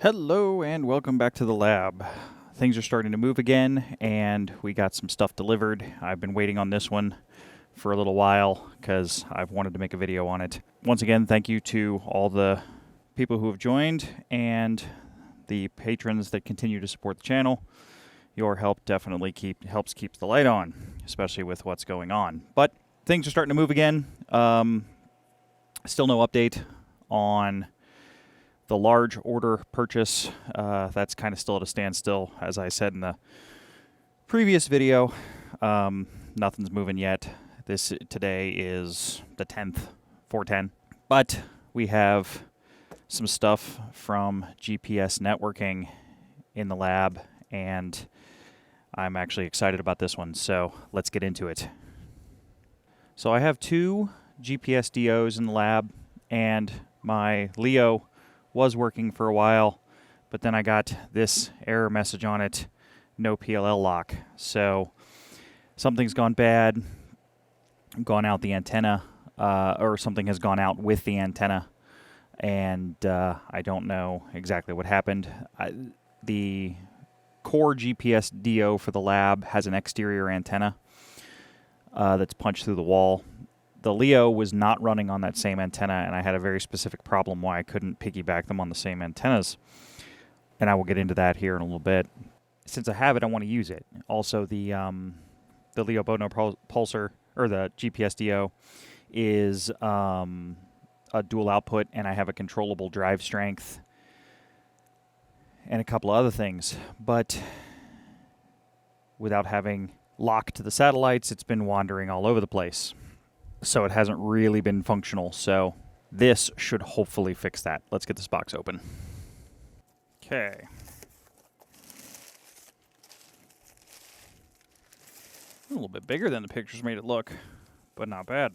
Hello and welcome back to the lab. Things are starting to move again and we got some stuff delivered. I've been waiting on this one for a little while because I've wanted to make a video on it. Once again, thank you to all the people who have joined and the patrons that continue to support the channel. Your help definitely helps keep the light on, especially with what's going on. But things are starting to move again. Still no update on the large order purchase. That's kind of still at a standstill, as I said in the previous video. Nothing's moving yet. Today is the 10th, 4/10. But we have some stuff from GPS networking in the lab, and I'm actually excited about this one, so let's get into it. So I have two GPSDOs in the lab, and my Leo was working for a while, but then I got this error message on it, no PLL lock. So something's gone bad, gone out the antenna, or something has gone out with the antenna, and I don't know exactly what happened. The core GPSDO for the lab has an exterior antenna that's punched through the wall. The Leo was not running on that same antenna, and I had a very specific problem why I couldn't piggyback them on the same antennas. And I will get into that here in a little bit. Since I have it, I want to use it. Also, the Leo Bono Pulsar, or the GPSDO, is a dual output, and I have a controllable drive strength and a couple of other things. But without having lock to the satellites, it's been wandering all over the place. So it hasn't really been functional. So this should hopefully fix that. Let's get this box open. Okay. A little bit bigger than the pictures made it look, but not bad.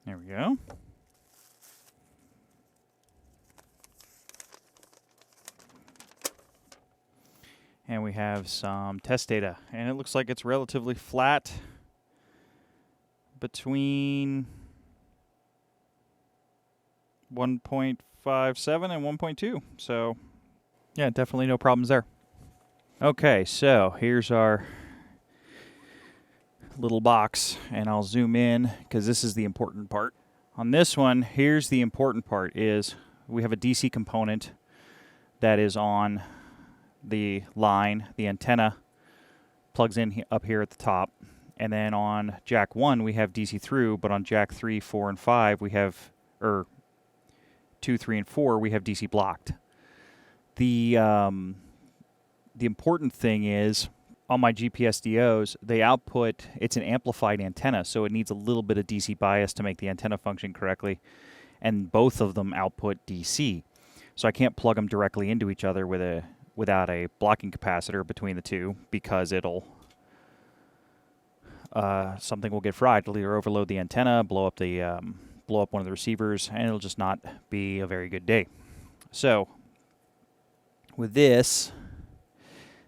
There we go. And we have some test data, and it looks like it's relatively flat between 1.57 and 1.2. So, yeah, definitely no problems there. Okay, so here's our little box, and I'll zoom in because this is the important part. On this one, here's the important part is we have a DC component that is on the line. The antenna plugs in up here at the top, and then on jack 1 we have DC through, but on jack 3, 4, and 5 we have, 2, 3, and 4 we have DC blocked. The important thing is on my GPSDOs, they output, it's an amplified antenna, so it needs a little bit of DC bias to make the antenna function correctly, and both of them output DC. So I can't plug them directly into each other without a blocking capacitor between the two, because it'll something will get fried. It'll either overload the antenna, blow up one of the receivers, and it'll just not be a very good day. So with this,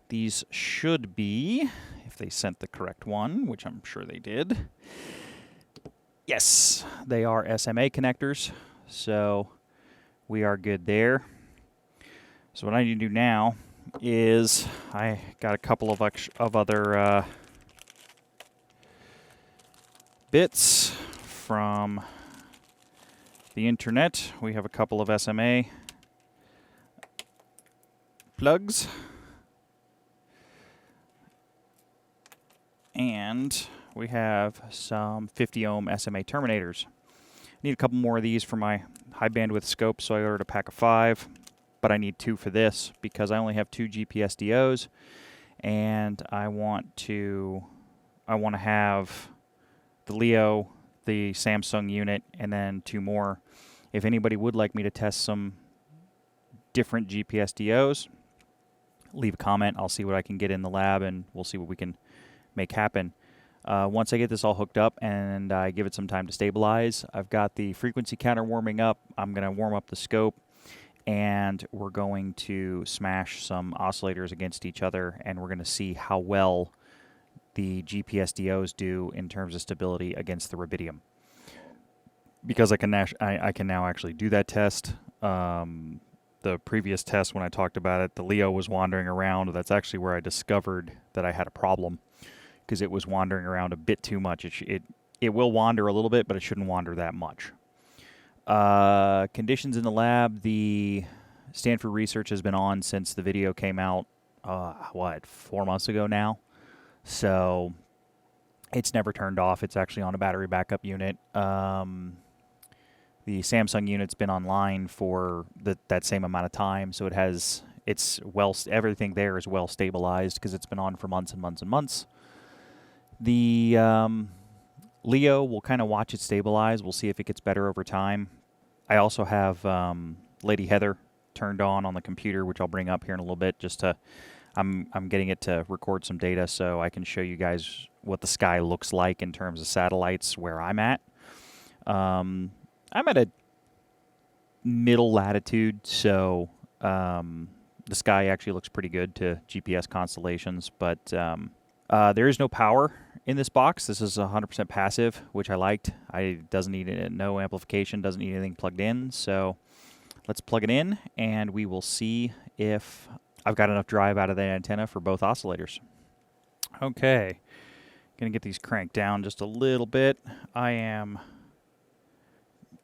these should be, if they sent the correct one, which I'm sure they did. Yes, they are SMA connectors, so we are good there. So what I need to do now is I got a couple of other bits from the internet. We have a couple of SMA plugs, and we have some 50 ohm SMA terminators. I need a couple more of these for my high bandwidth scope, so I ordered a pack of 5. But I need 2 for this because I only have 2 GPSDOs, and I want to have the Leo, the Samsung unit, and then 2 more. If anybody would like me to test some different GPSDOs, leave a comment. I'll see what I can get in the lab, and we'll see what we can make happen. Once I get this all hooked up and I give it some time to stabilize, I've got the frequency counter warming up. I'm going to warm up the scope, and we're going to smash some oscillators against each other, and we're going to see how well the GPSDOs do in terms of stability against the rubidium. Because I can now actually do that test. The previous test, when I talked about it, the Leo was wandering around. That's actually where I discovered that I had a problem, because it was wandering around a bit too much. It will wander a little bit, but it shouldn't wander that much. Conditions in the lab, the Stanford research has been on since the video came out, 4 months ago now? So it's never turned off. It's actually on a battery backup unit. The Samsung unit's been online for that same amount of time, so everything there is well stabilized because it's been on for months and months and months. The Leo, we'll kind of watch it stabilize. We'll see if it gets better over time. I also have Lady Heather turned on the computer, which I'll bring up here in a little bit. I'm getting it to record some data so I can show you guys what the sky looks like in terms of satellites where I'm at. I'm at a middle latitude, so the sky actually looks pretty good to GPS constellations, but there is no power in this box. This is 100% passive, which I liked. It doesn't need no amplification, doesn't need anything plugged in, so let's plug it in, and we will see if I've got enough drive out of the antenna for both oscillators. Okay, gonna get these cranked down just a little bit. I am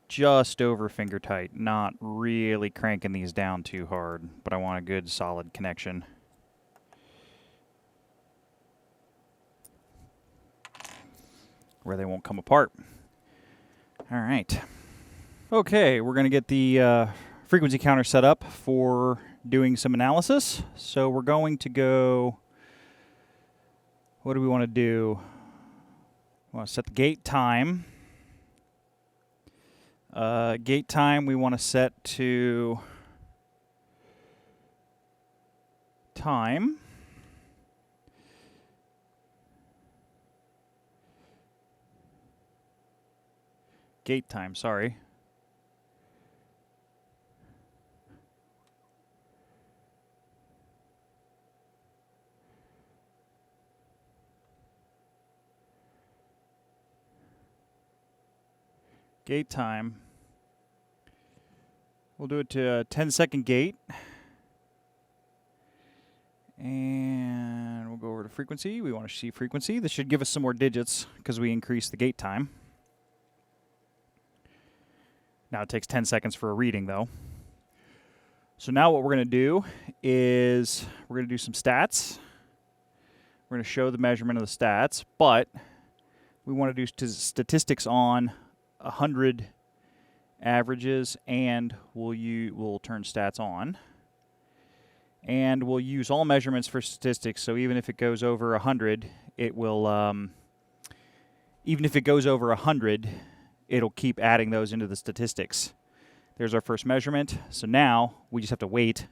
just over finger tight, not really cranking these down too hard, but I want a good solid connection. Where they won't come apart. All right. Okay, we're going to get the frequency counter set up for doing some analysis. So we're going to go, what do we want to do? We want to set the gate time. Gate time we want to set to time. Gate time, sorry. Gate time. We'll do it to a 10-second gate. And we'll go over to frequency. We want to see frequency. This should give us some more digits because we increased the gate time. Now it takes 10 seconds for a reading, though. So now what we're going to do is we're going to do some stats. We're going to show the measurement of the stats, but we want to do statistics on 100 averages, and we'll turn stats on. And we'll use all measurements for statistics, so even if it goes over 100, it will, even if it goes over 100, it'll keep adding those into the statistics. There's our first measurement. So now we just have to wait.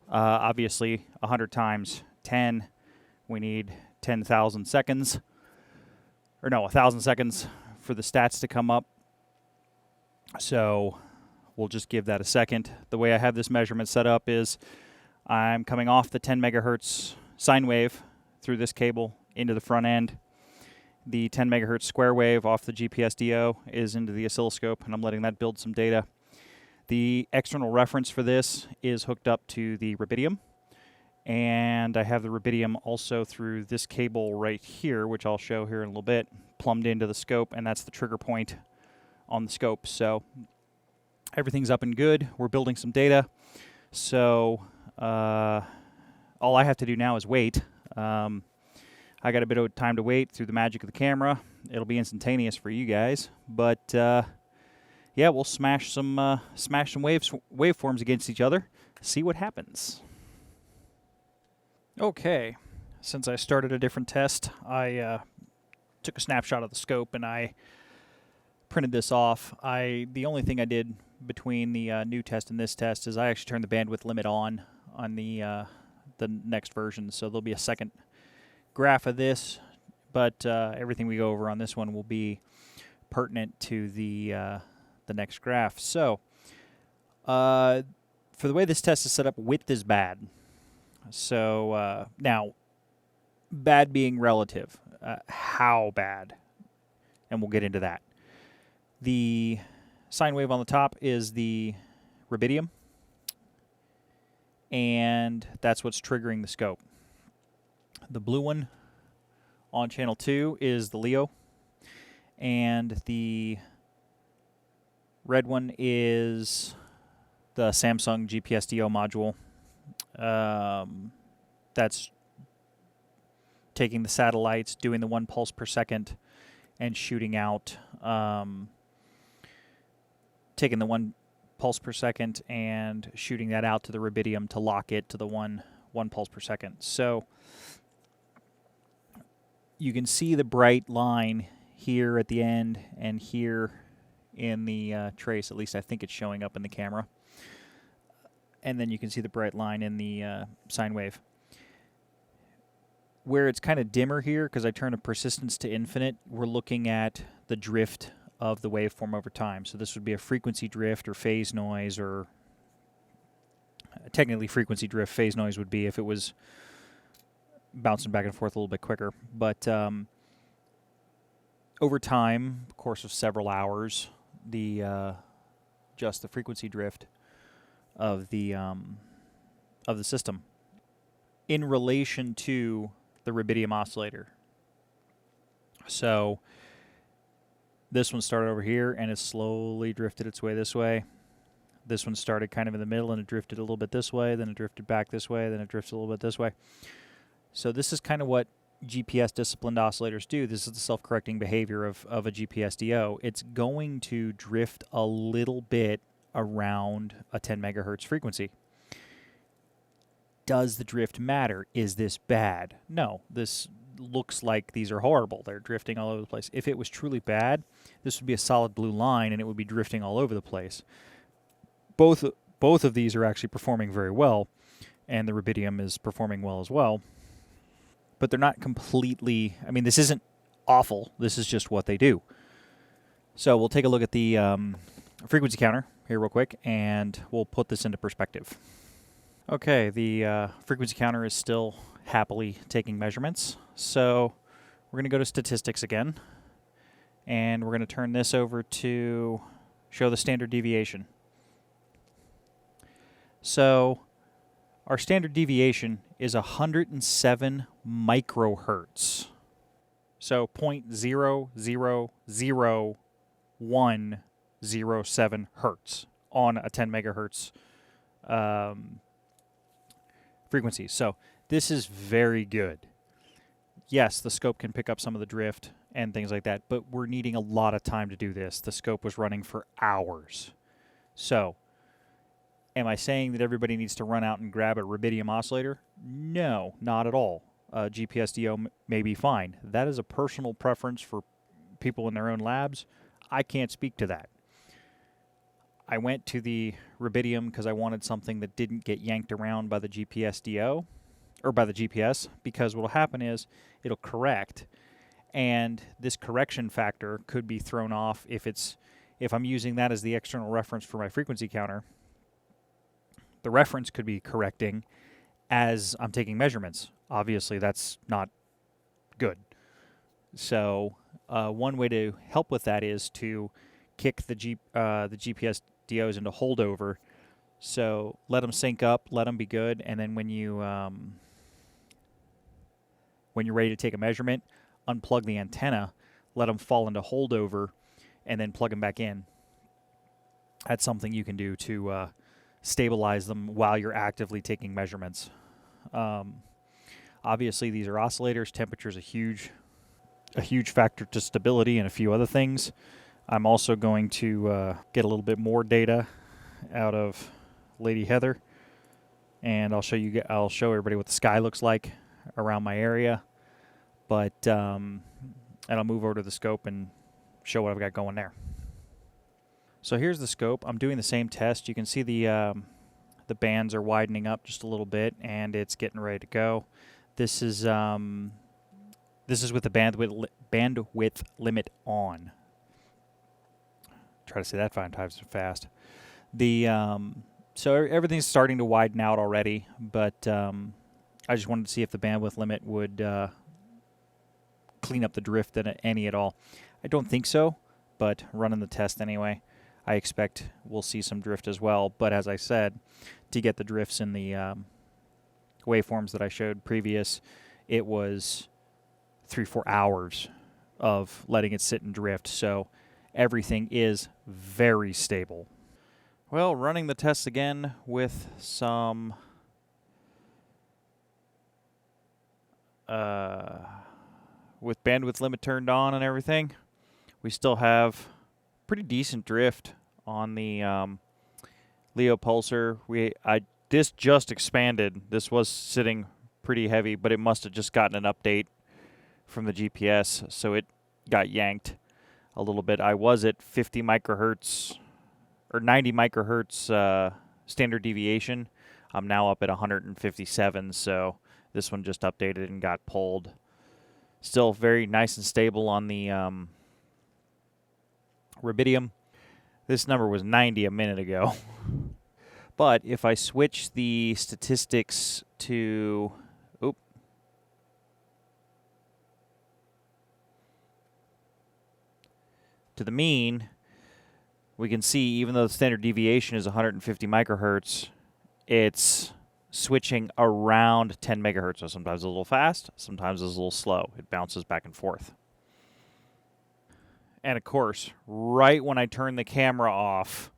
Obviously, 100 times 10, we need 10,000 seconds. Or no, 1,000 seconds for the stats to come up. So we'll just give that a second. The way I have this measurement set up is I'm coming off the 10 megahertz sine wave through this cable into the front end. The 10 megahertz square wave off the GPSDO is into the oscilloscope, and I'm letting that build some data. The external reference for this is hooked up to the Rubidium, and I have the Rubidium also through this cable right here, which I'll show here in a little bit, plumbed into the scope, and that's the trigger point on the scope. So everything's up and good. We're building some data. So all I have to do now is wait. I got a bit of time to wait through the magic of the camera. It'll be instantaneous for you guys, but yeah, we'll smash some waveforms against each other. See what happens. Okay, since I started a different test, I took a snapshot of the scope and I printed this off. The only thing I did between the new test and this test is I actually turned the bandwidth limit on the next version, so there'll be a second graph of this, but everything we go over on this one will be pertinent to the next graph. So For the way this test is set up, width is bad. So now, bad being relative. How bad? And we'll get into that. The sine wave on the top is the rubidium, and that's what's triggering the scope. The blue one on channel 2 is the Leo, and the red one is the Samsung GPSDO module. That's taking the satellites, doing the 1 pulse per second, and shooting out, taking the 1 pulse per second and shooting that out to the rubidium to lock it to the one pulse per second. So you can see the bright line here at the end and here in the trace. At least I think it's showing up in the camera. And then you can see the bright line in the sine wave. Where it's kind of dimmer here, because I turned a persistence to infinite, we're looking at the drift of the waveform over time. So this would be a frequency drift or phase noise, or technically frequency drift. Phase noise would be if it was bouncing back and forth a little bit quicker. But over time, course of several hours, just the frequency drift of the system in relation to the rubidium oscillator. So this one started over here and it slowly drifted its way this way. This one started kind of in the middle and it drifted a little bit this way, then it drifted back this way, then it drifted a little bit this way. So this is kind of what GPS disciplined oscillators do. This is the self-correcting behavior of a GPSDO. It's going to drift a little bit around a 10 megahertz frequency. Does the drift matter? Is this bad? No, this looks like these are horrible. They're drifting all over the place. If it was truly bad, this would be a solid blue line and it would be drifting all over the place. Both of these are actually performing very well, and the rubidium is performing well as well. But they're not completely, I mean, this isn't awful. This is just what they do. So we'll take a look at the frequency counter here real quick, and we'll put this into perspective. Okay, the frequency counter is still happily taking measurements. So we're going to go to statistics again, and we're going to turn this over to show the standard deviation. So our standard deviation is 107 microhertz. So 0.0000107 hertz on a 10 megahertz frequency. So this is very good. Yes, the scope can pick up some of the drift and things like that, but we're needing a lot of time to do this. The scope was running for hours. So am I saying that everybody needs to run out and grab a rubidium oscillator? No, not at all. GPSDO may be fine. That is a personal preference for people in their own labs. I can't speak to that. I went to the rubidium because I wanted something that didn't get yanked around by the GPSDO, or by the GPS, because what will happen is it'll correct, and this correction factor could be thrown off if I'm using that as the external reference for my frequency counter. The reference could be correcting as I'm taking measurements. Obviously, that's not good. So one way to help with that is to kick the GPSDOs into holdover. So let them sync up, let them be good, and then when you're ready to take a measurement, unplug the antenna, let them fall into holdover, and then plug them back in. That's something you can do to stabilize them while you're actively taking measurements. Obviously, these are oscillators. Temperature is a huge factor to stability and a few other things. I'm also going to get a little bit more data out of Lady Heather, and I'll show everybody what the sky looks like around my area. But and I'll move over to the scope and show what I've got going there. So here's the scope. I'm doing the same test. You can see the bands are widening up just a little bit, and it's getting ready to go. This is with the bandwidth limit on. Try to say that 5 times fast. The So everything's starting to widen out already, but I just wanted to see if the bandwidth limit would clean up the drift any at all. I don't think so, but running the test anyway, I expect we'll see some drift as well. But as I said, to get the drifts in the waveforms that I showed previous, it was 3-4 hours of letting it sit and drift. So everything is very stable. Well, running the tests again with some with bandwidth limit turned on and everything, we still have pretty decent drift on the Leo pulsar. This just expanded. This was sitting pretty heavy, but it must have just gotten an update from the GPS, so it got yanked a little bit. I was at 50 microhertz or 90 microhertz standard deviation. I'm now up at 157, so this one just updated and got pulled. Still very nice and stable on the Rubidium. This number was 90 a minute ago. But if I switch the statistics to the mean, we can see even though the standard deviation is 150 microhertz, it's switching around 10 megahertz. So sometimes a little fast, sometimes it's a little slow. It bounces back and forth. And of course, right when I turn the camera off,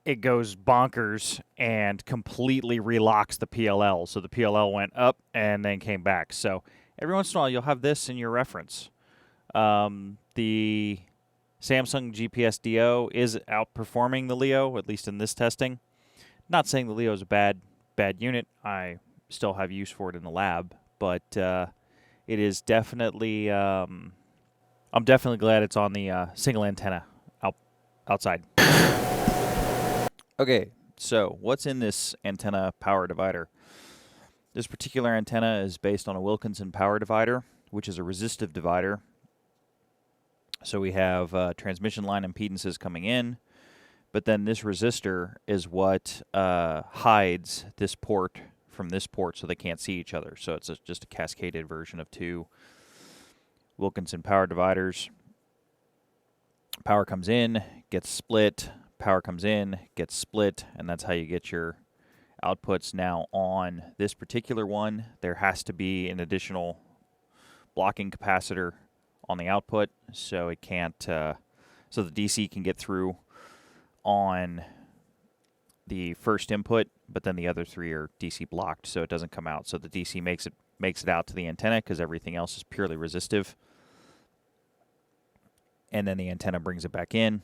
it goes bonkers and completely relocks the PLL. So the PLL went up and then came back. So every once in a while, you'll have this in your reference. The Samsung GPSDO is outperforming the Leo, at least in this testing. Not saying the Leo is a bad unit. I still have use for it in the lab, but it is definitely. I'm definitely glad it's on the single antenna outside. Okay, so what's in this antenna power divider? This particular antenna is based on a Wilkinson power divider, which is a resistive divider. So we have transmission line impedances coming in, but then this resistor is what hides this port from this port so they can't see each other. So it's just a cascaded version of two Wilkinson power dividers. Power comes in, gets split, power comes in, gets split, and that's how you get your outputs. Now on this particular one, there has to be an additional blocking capacitor on the output, so it can't, so the DC can get through on the first input, but then the other three are DC blocked, so it doesn't come out. So the DC makes it out to the antenna because everything else is purely resistive, and then the antenna brings it back in.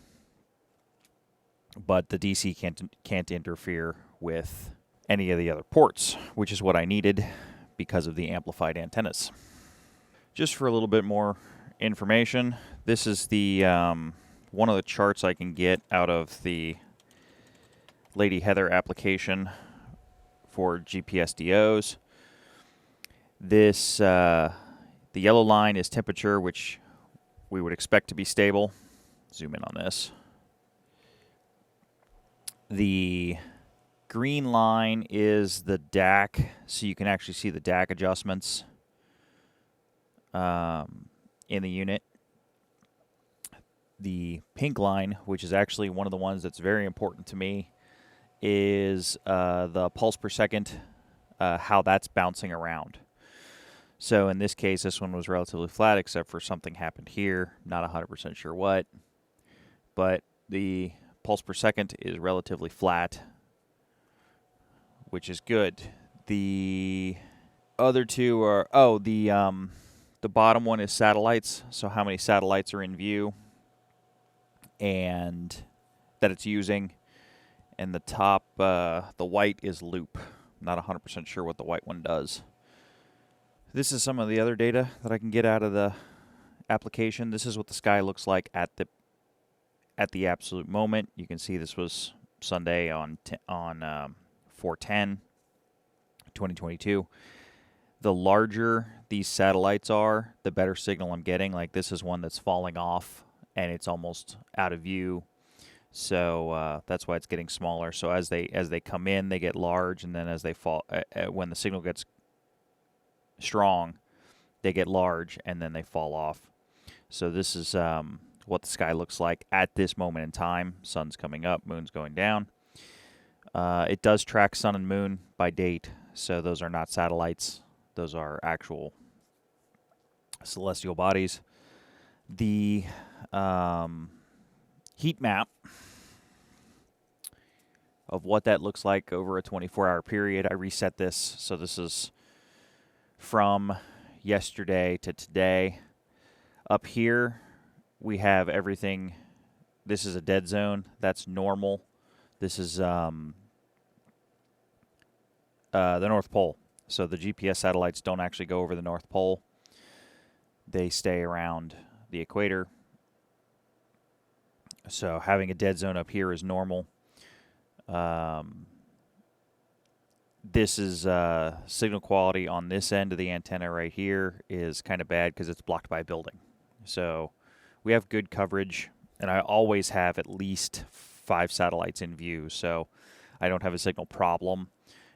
But the DC can't interfere with any of the other ports, which is what I needed because of the amplified antennas. Just for a little bit more information, this is the one of the charts I can get out of the Lady Heather application for GPSDOs. This the yellow line is temperature, which we would expect to be stable. Zoom in on this. The green line is the DAC, so you can actually see the DAC adjustments in the unit. The pink line, which is actually one of the ones that's very important to me, is the pulse per second, how that's bouncing around. So in this case, this one was relatively flat, except for something happened here. Not 100% sure what, but the pulse per second is relatively flat, which is good. The other two are, the bottom one is satellites, so how many satellites are in view and that it's using. And the top, the white is loop. Not 100% sure what the white one does. This is some of the other data that I can get out of the application. This is what the sky looks like at the absolute moment. You can see this was Sunday on 4/10/2022. The larger these satellites are, the better signal I'm getting. Like this is one that's falling off and it's almost out of view. So that's why it's getting smaller. So as they come in, they get large, and then as they fall, when the signal gets strong, they get large, and then they fall off. So this is what the sky looks like at this moment in time. Sun's coming up, moon's going down. It does track sun and moon by date, so those are not satellites. Those are actual celestial bodies. The heat map of what that looks like over a 24-hour period. I reset this, so this is from yesterday to today. Up here, we have everything. This is a dead zone. That's normal. This is the North Pole. So the GPS satellites don't actually go over the North Pole. They stay around the equator. So having a dead zone up here is normal. This is signal quality on this end of the antenna right here is kind of bad because it's blocked by a building. So we have good coverage, and I always have at least 5 satellites in view, so I don't have a signal problem,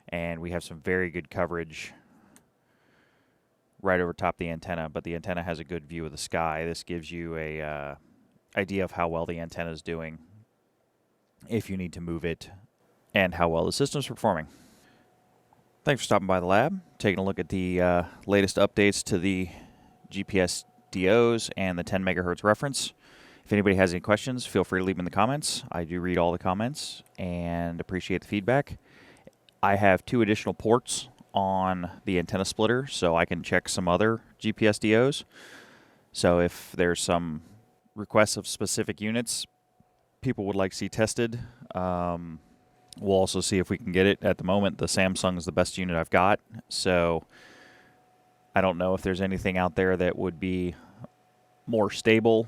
and we have some very good coverage right over top the antenna, but the antenna has a good view of the sky. This gives you a idea of how well the antenna is doing, if you need to move it, and how well the system's performing. Thanks for stopping by the lab, taking a look at the latest updates to the GPSDOs and the 10 megahertz reference. If anybody has any questions, feel free to leave them in the comments. I do read all the comments and appreciate the feedback. I have 2 additional ports on the antenna splitter, so I can check some other GPSDOs. So if there's some requests of specific units people would like to see tested, we'll also see if we can get it. At the moment, the Samsung is the best unit I've got, so I don't know if there's anything out there that would be more stable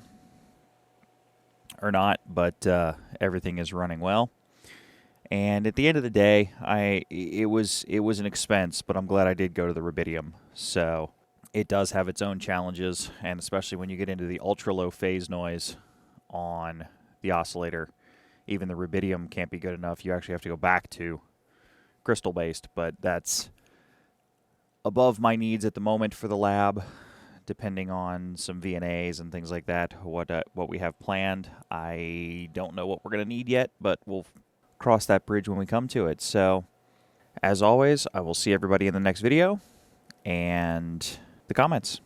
or not, but everything is running well. And at the end of the day, it was an expense, but I'm glad I did go to the Rubidium. So it does have its own challenges, and especially when you get into the ultra-low phase noise on the oscillator, even the Rubidium can't be good enough. You actually have to go back to crystal-based, but that's above my needs at the moment for the lab, depending on some VNAs and things like that, what we have planned. I don't know what we're going to need yet, but we'll cross that bridge when we come to it. So, as always, I will see everybody in the next video and the comments.